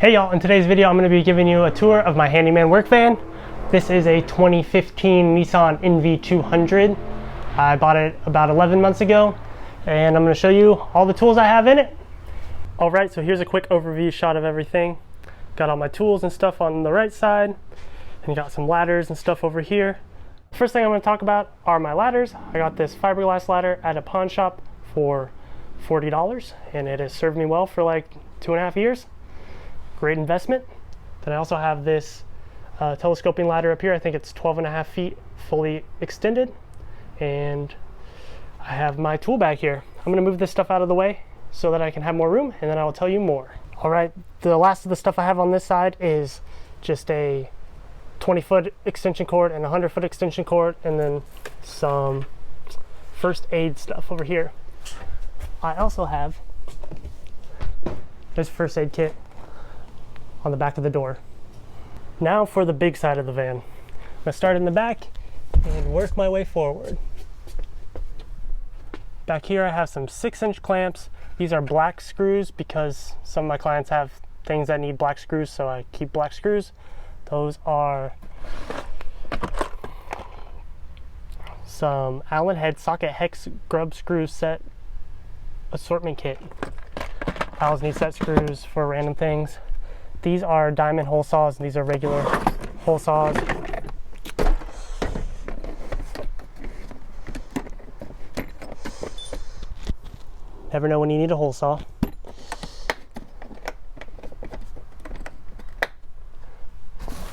Hey y'all, in today's video I'm going to be giving you a tour of my Handyman work van. This is a 2015 Nissan NV200. I bought it about 11 months ago and I'm going to show you all the tools I have in it. Alright, so here's a quick overview shot of everything. Got all my tools and stuff on the right side and got some ladders and stuff over here. First thing I'm going to talk about are my ladders. I got this fiberglass ladder at a pawn shop for $40 and it has served me well for like 2.5 years. Great investment. Then I also have this telescoping ladder up here. I think it's 12.5 feet fully extended. And I have my tool bag here. I'm gonna move this stuff out of the way so that I can have more room, and then I will tell you more. All right, the last of the stuff I have on this side is just a 20-foot extension cord and a 100-foot extension cord, and then some first aid stuff over here. I also have this first aid kit on the back of the door. Now for the big side of the van. I'm gonna start in the back and work my way forward. Back here I have some 6-inch clamps. These are black screws because some of my clients have things that need black screws, so I keep black screws. Those are some Allen head socket hex grub screw set assortment kit. I always need set screws for random things. These are diamond hole saws, and these are regular hole saws. Never know when you need a hole saw.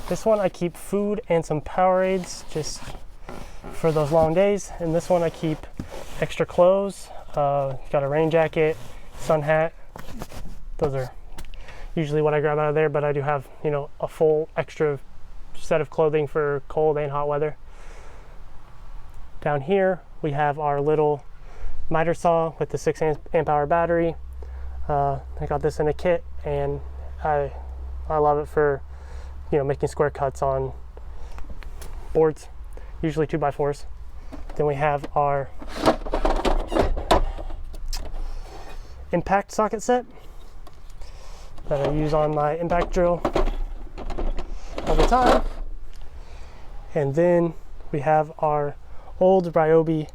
This one I keep food and some Powerades just for those long days. And this one I keep extra clothes. Got a rain jacket, sun hat. Those are usually what I grab out of there, but I do have, you know, a full extra set of clothing for cold and hot weather. Down here we have our little miter saw with the 6 amp hour battery. I got this in a kit, and I love it for, you know, making square cuts on boards, usually 2x4s. Then we have our impact socket set that I use on my impact drill all the time. And then we have our old Ryobi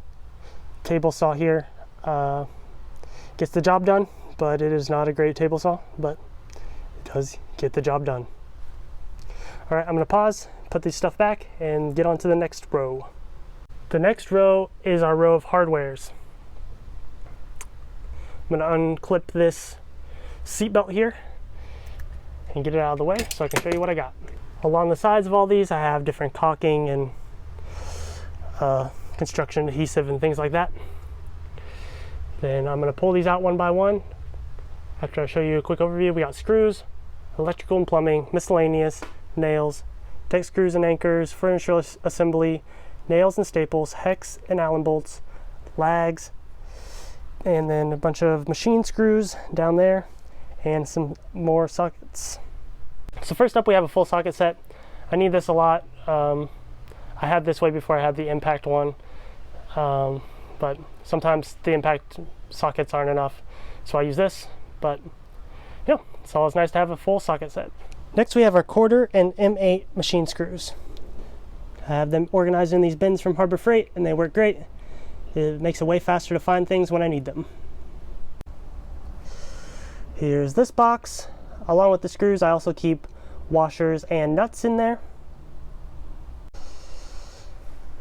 table saw here. Gets the job done, but it is not a great table saw, but it does get the job done. All right, I'm gonna pause, put this stuff back, and get on to the next row. The next row is our row of hardwares. I'm gonna unclip this seat belt here and get it out of the way so I can show you what I got. Along the sides of all these I have different caulking and construction adhesive and things like that. Then I'm going to pull these out one by one. After I show you a quick overview, we got screws, electrical and plumbing, miscellaneous, nails, deck screws and anchors, furniture assembly, nails and staples, hex and Allen bolts, lags, and then a bunch of machine screws down there, and some more sockets. So first up we have a full socket set. I need this a lot. I had this way before I had the impact one, but sometimes the impact sockets aren't enough, so I use this. But yeah, it's always nice to have a full socket set. Next we have our 1/4 and M8 machine screws. I have them organized in these bins from Harbor Freight, and they work great. It makes it way faster to find things when I need them. Here's this box. Along with the screws, I also keep washers and nuts in there.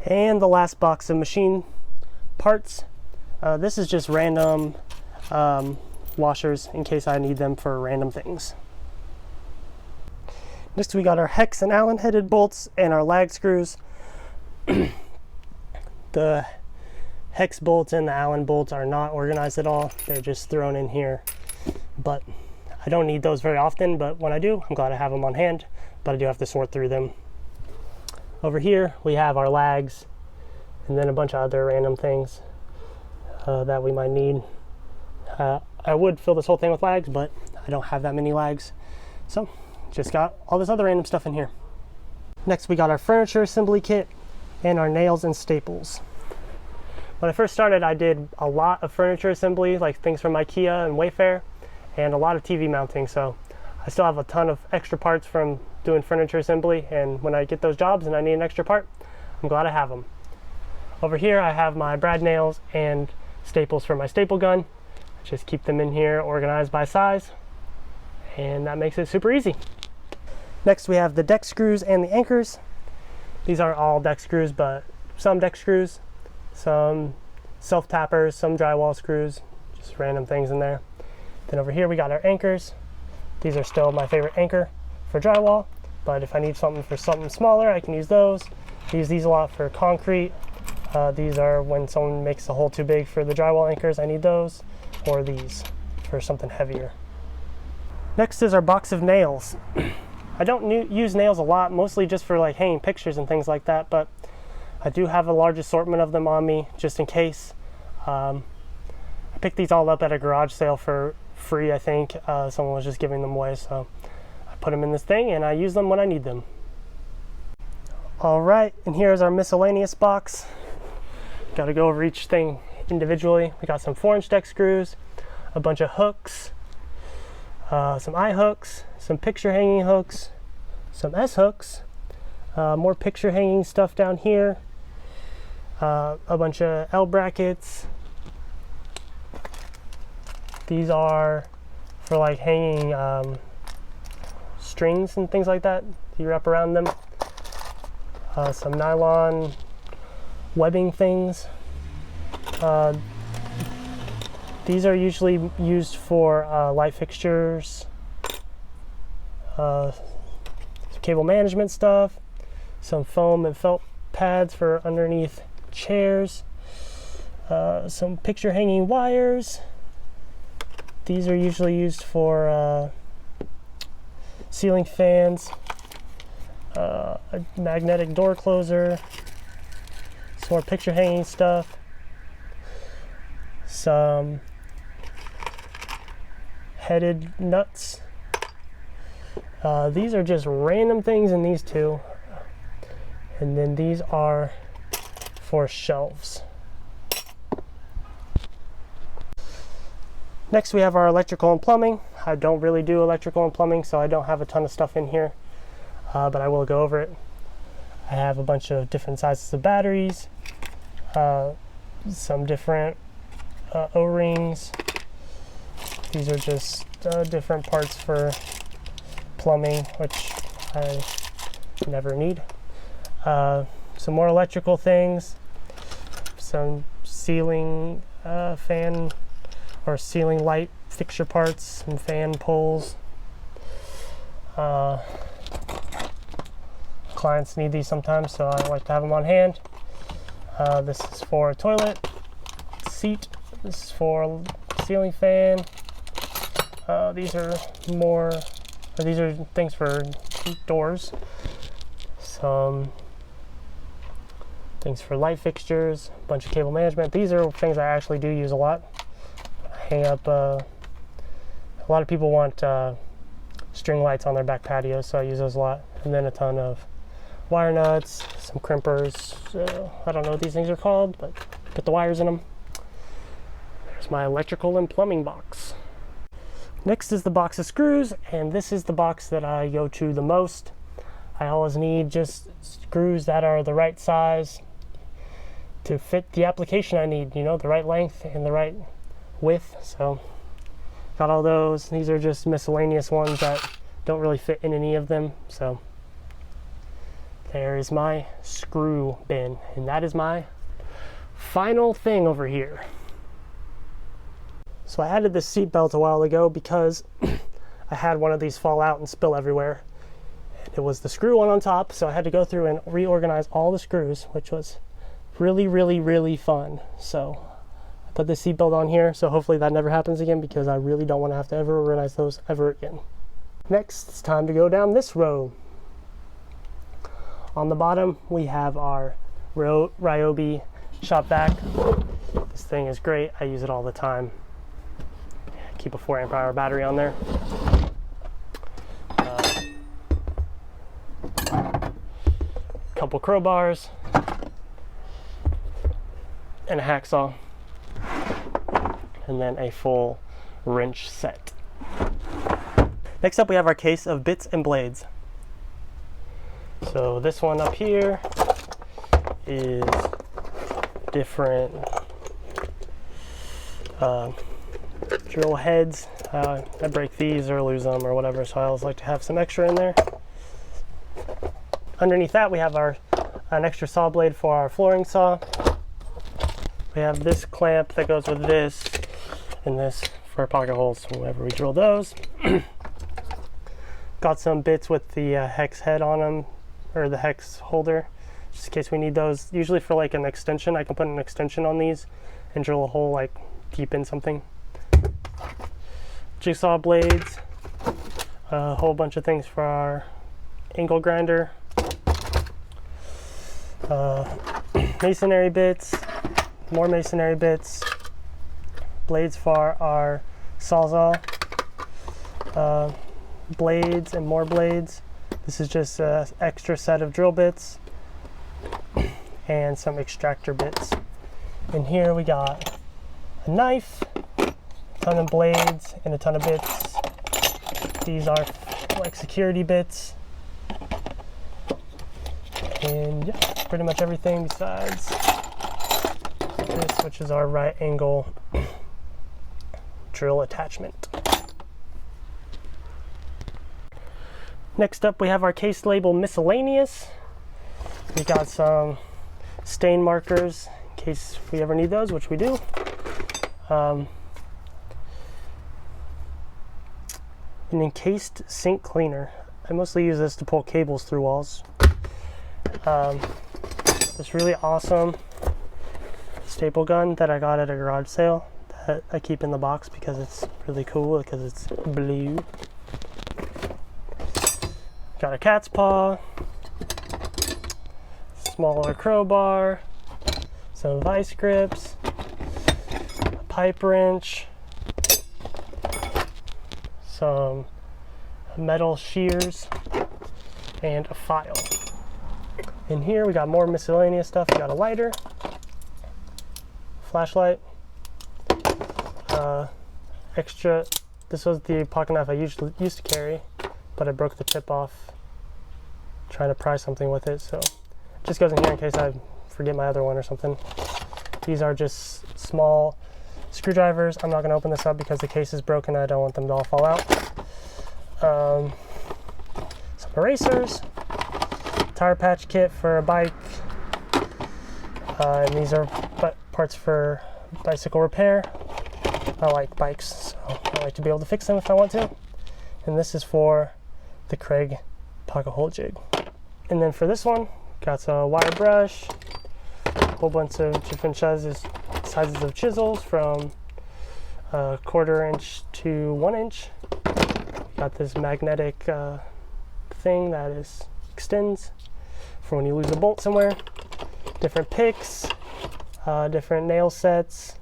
And the last box of machine parts. This is just random washers in case I need them for random things. Next we got our hex and Allen headed bolts and our lag screws. The hex bolts and the Allen bolts are not organized at all. They're just thrown in here. But I don't need those very often, but when I do, I'm glad I have them on hand, but I do have to sort through them. Over here, we have our lags, and then a bunch of other random things that we might need. I would fill this whole thing with lags, but I don't have that many lags, so just got all this other random stuff in here. Next, we got our furniture assembly kit and our nails and staples. When I first started, I did a lot of furniture assembly, like things from IKEA and Wayfair, and a lot of TV mounting, so I still have a ton of extra parts from doing furniture assembly, and when I get those jobs and I need an extra part, I'm glad I have them. Over here I have my brad nails and staples for my staple gun. I just keep them in here organized by size, and that makes it super easy. Next we have the deck screws and the anchors. These aren't all deck screws, but some deck screws, some self-tappers, some drywall screws, just random things in there. Then over here we got our anchors. These are still my favorite anchor for drywall, but if I need something for something smaller, I can use those. I use these a lot for concrete. These are when someone makes a hole too big for the drywall anchors, I need those, or these for something heavier. Next is our box of nails. I don't use nails a lot, mostly just for like hanging pictures and things like that, but I do have a large assortment of them on me just in case. I picked these all up at a garage sale for free, I think. Someone was just giving them away, so I put them in this thing and I use them when I need them. All right, and here's our miscellaneous box. Got to go over each thing individually. We got some 4-inch deck screws, a bunch of hooks, some eye hooks, some picture hanging hooks, some S hooks, more picture hanging stuff down here, a bunch of L brackets. These are for like hanging strings and things like that you wrap around them. Some nylon webbing things. These are usually used for light fixtures, cable management stuff, some foam and felt pads for underneath chairs, some picture hanging wires. These are usually used for ceiling fans, a magnetic door closer, some more picture hanging stuff, some headed nuts. These are just random things in these two, and then these are for shelves. Next we have our electrical and plumbing. I don't really do electrical and plumbing, so I don't have a ton of stuff in here, but I will go over it. I have a bunch of different sizes of batteries, some different O-rings. These are just different parts for plumbing, which I never need. Some more electrical things, some ceiling fan or ceiling light fixture parts, some fan poles. Clients need these sometimes, so I like to have them on hand. This is for a toilet seat. This is for a ceiling fan. These are things for doors. Some things for light fixtures, a bunch of cable management. These are things I actually do use a lot. Hang up, a lot of people want string lights on their back patios, so I use those a lot. And then a ton of wire nuts, some crimpers. I don't know what these things are called, but put the wires in them. There's my electrical and plumbing box. Next is the box of screws, and this is the box that I go to the most. I always need just screws that are the right size to fit the application I need, you know, the right length and the right width. So got all those. These are just miscellaneous ones that don't really fit in any of them. So there is my screw bin, and that is my final thing over here. So I added this seat belt a while ago because I had one of these fall out and spill everywhere. It was the screw one on top, so I had to go through and reorganize all the screws, which was really fun. So I put the seat belt on here, so hopefully that never happens again, because I really don't want to have to ever organize those ever again. Next, it's time to go down this row. On the bottom, we have our Ryobi shop vac. This thing is great. I use it all the time. Keep a 4 amp-hour battery on there. Couple crowbars and a hacksaw, and then a full wrench set. Next up we have our case of bits and blades. So this one up here is different drill heads. I break these or lose them or whatever, so I always like to have some extra in there. Underneath that we have an extra saw blade for our flooring saw. We have this clamp that goes with this and this for pocket holes whenever we drill those. Got some bits with the hex head on them, or the hex holder, just in case we need those. Usually for like an extension, I can put an extension on these and drill a hole like deep in something. Jigsaw blades, a whole bunch of things for our angle grinder, masonry bits, more masonry bits, blades for our sawzall, blades and more blades. This is just an extra set of drill bits and some extractor bits. In here we got a knife, a ton of blades, and a ton of bits. These are like security bits. And yeah, pretty much everything besides this, which is our right angle drill attachment. Next up we have our case label Miscellaneous. We got some stain markers in case we ever need those, which we do. An encased sink cleaner. I mostly use this to pull cables through walls. This really awesome staple gun that I got at a garage sale that I keep in the box because it's really cool, because it's blue. Got a cat's paw, smaller crowbar, some vice grips, a pipe wrench, some metal shears, and a file. In here we got more miscellaneous stuff. We got a lighter, flashlight, extra. This was the pocket knife I used to carry, but I broke the tip off trying to pry something with it, so it just goes in here in case I forget my other one or something. These are just small screwdrivers. I'm not going to open this up because the case is broken. I don't want them to all fall out. Some erasers, tire patch kit for a bike, and these are parts for bicycle repair. I like bikes, so I like to be able to fix them if I want to. And this is for the Craig pocket hole jig. And then for this one, got a wire brush, a whole bunch of different sizes of chisels from a 1/4 inch to 1 inch. Got this magnetic thing that extends for when you lose a bolt somewhere. Different picks, different nail sets,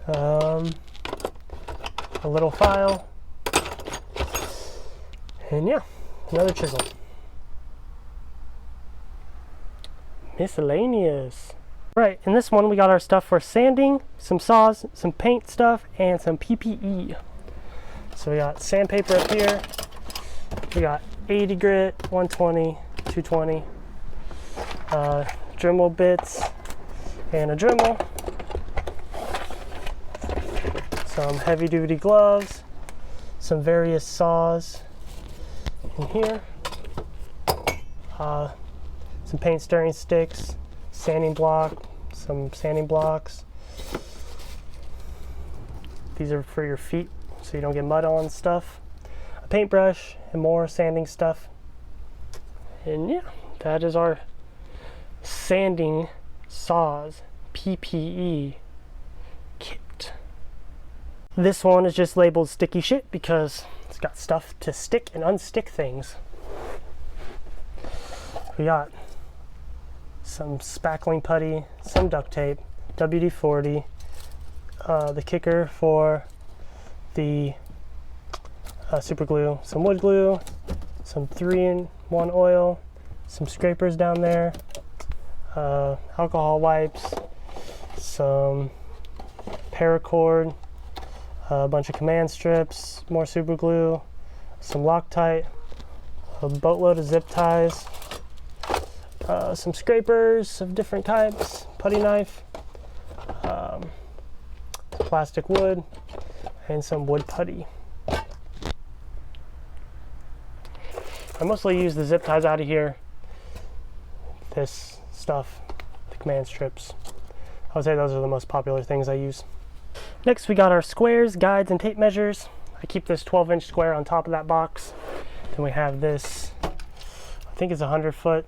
a little file, and yeah, another chisel. Miscellaneous. Right, in this one we got our stuff for sanding, some saws, some paint stuff, and some PPE. So we got sandpaper up here. We got 80 grit, 120, 220, Dremel bits, and a Dremel. Some heavy duty gloves, some various saws in here, some paint stirring sticks, sanding block, some sanding blocks. These are for your feet so you don't get mud on stuff. A paintbrush and more sanding stuff. And yeah, that is our sanding saws PPE kit. This one is just labeled sticky shit because it's got stuff to stick and unstick things. We got some spackling putty, some duct tape, WD-40, the kicker for the super glue, some wood glue, some 3-in-1 oil, some scrapers down there, alcohol wipes, some paracord, a bunch of command strips, more super glue, some Loctite, a boatload of zip ties, some scrapers of different types, putty knife, plastic wood, and some wood putty. I mostly use the zip ties out of here, this stuff, the command strips. I would say those are the most popular things I use. Next we got our squares, guides, and tape measures. I keep this 12-inch square on top of that box. Then we have this, I think it's a 100-foot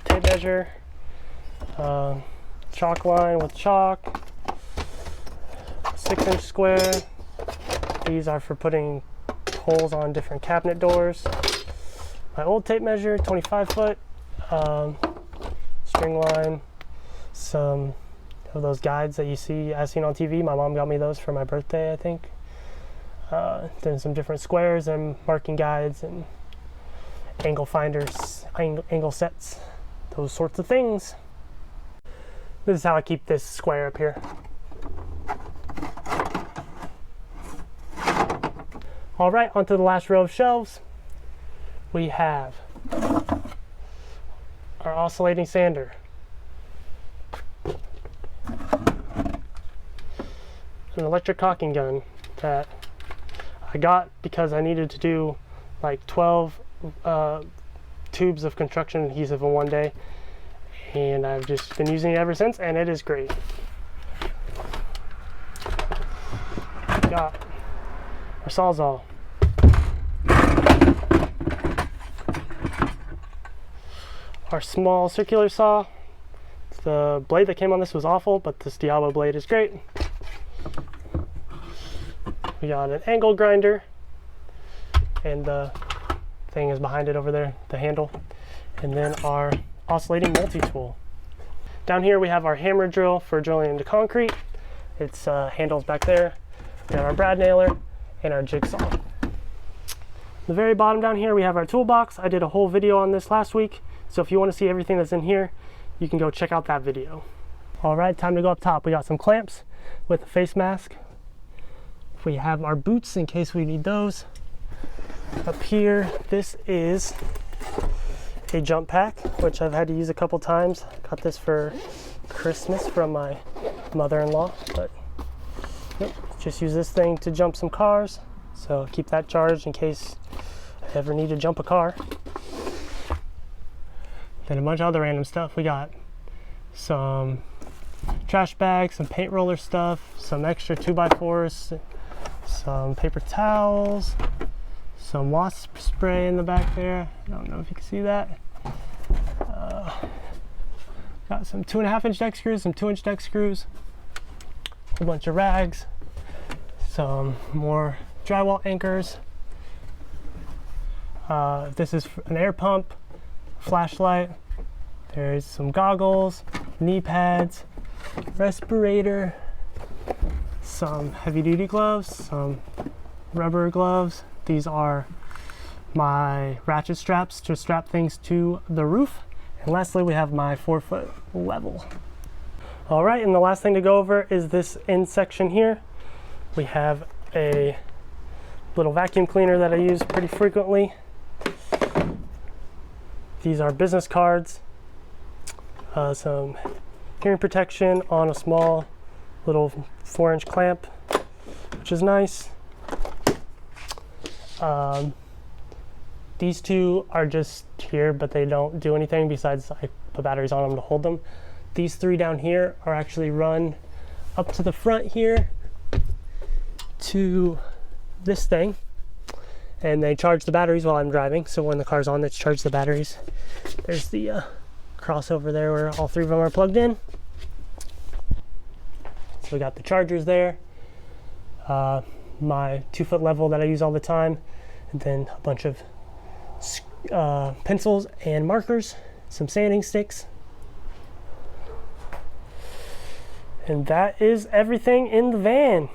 tape measure, chalk line with chalk, 6-inch square. These are for putting holes on different cabinet doors. My old tape measure, 25-foot, string line, some of those guides that you see as seen on TV. My mom got me those for my birthday, I think. Then some different squares and marking guides and angle finders, angle sets, those sorts of things. This is how I keep this square up here. All right, onto the last row of shelves. We have our oscillating sander, an electric caulking gun that I got because I needed to do like 12 tubes of construction adhesive in one day, and I've just been using it ever since, and it is great. Got our Sawzall, our small circular saw. The blade that came on this was awful, but this Diablo blade is great. We got an angle grinder, and the thing is behind it over there, the handle. And then our oscillating multi-tool. Down here we have our hammer drill for drilling into concrete. Its handles back there. We got our brad nailer and our jigsaw. The very bottom down here we have our toolbox. I did a whole video on this last week, so if you want to see everything that's in here, you can go check out that video. All right, time to go up top. We got some clamps with a face mask. We have our boots in case we need those. Up here, this is a jump pack, which I've had to use a couple times. Got this for Christmas from my mother-in-law, but yep, just use this thing to jump some cars. So keep that charged in case I ever need to jump a car. Then a bunch of other random stuff. We got some trash bags, some paint roller stuff, some extra 2x4s, some paper towels, some wasp spray in the back there. I don't know if you can see that. Got some 2.5-inch deck screws, some 2-inch deck screws, a whole bunch of rags, some more drywall anchors. This is an air pump, flashlight. There's some goggles, knee pads, respirator, some heavy-duty gloves, some rubber gloves. These are my ratchet straps to strap things to the roof. And lastly, we have my 4-foot level. All right, and the last thing to go over is this end section here. We have a little vacuum cleaner that I use pretty frequently. These are business cards, some hearing protection on a small little 4-inch clamp, which is nice. These two are just here, but they don't do anything besides I put batteries on them to hold them. These three down here are actually run up to the front here to this thing, and they charge the batteries while I'm driving. So when the car's on, it's charged the batteries. There's the crossover there where all three of them are plugged in. So we got the chargers there, my 2-foot level that I use all the time, and then a bunch of pencils and markers, some sanding sticks. And that is everything in the van.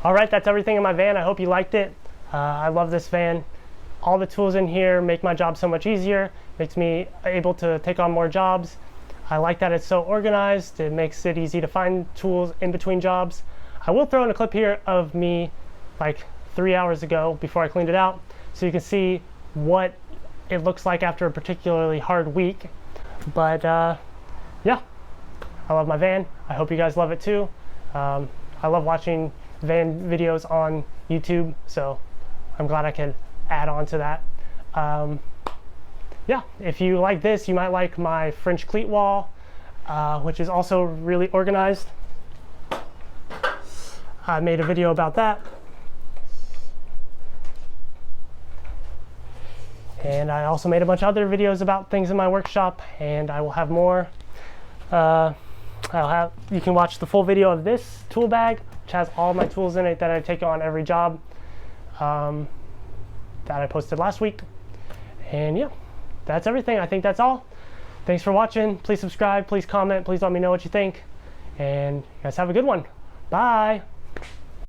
All right, that's everything in my van. I hope you liked it. I love this van. All the tools in here make my job so much easier, makes me able to take on more jobs. I like that it's so organized. It makes it easy to find tools in between jobs. I will throw in a clip here of me like 3 hours ago before I cleaned it out. so you can see what it looks like after a particularly hard week. But yeah, I love my van. I hope you guys love it too. I love watching van videos on YouTube, so I'm glad I could add on to that. Yeah, if you like this, you might like my French cleat wall, which is also really organized. I made a video about that. And I also made a bunch of other videos about things in my workshop, and I will have more. You can watch the full video of this tool bag, which has all my tools in it that I take on every job, that I posted last week. And yeah, that's everything. I think that's all. Thanks for watching. Please subscribe, please comment, please let me know what you think. And you guys have a good one. Bye.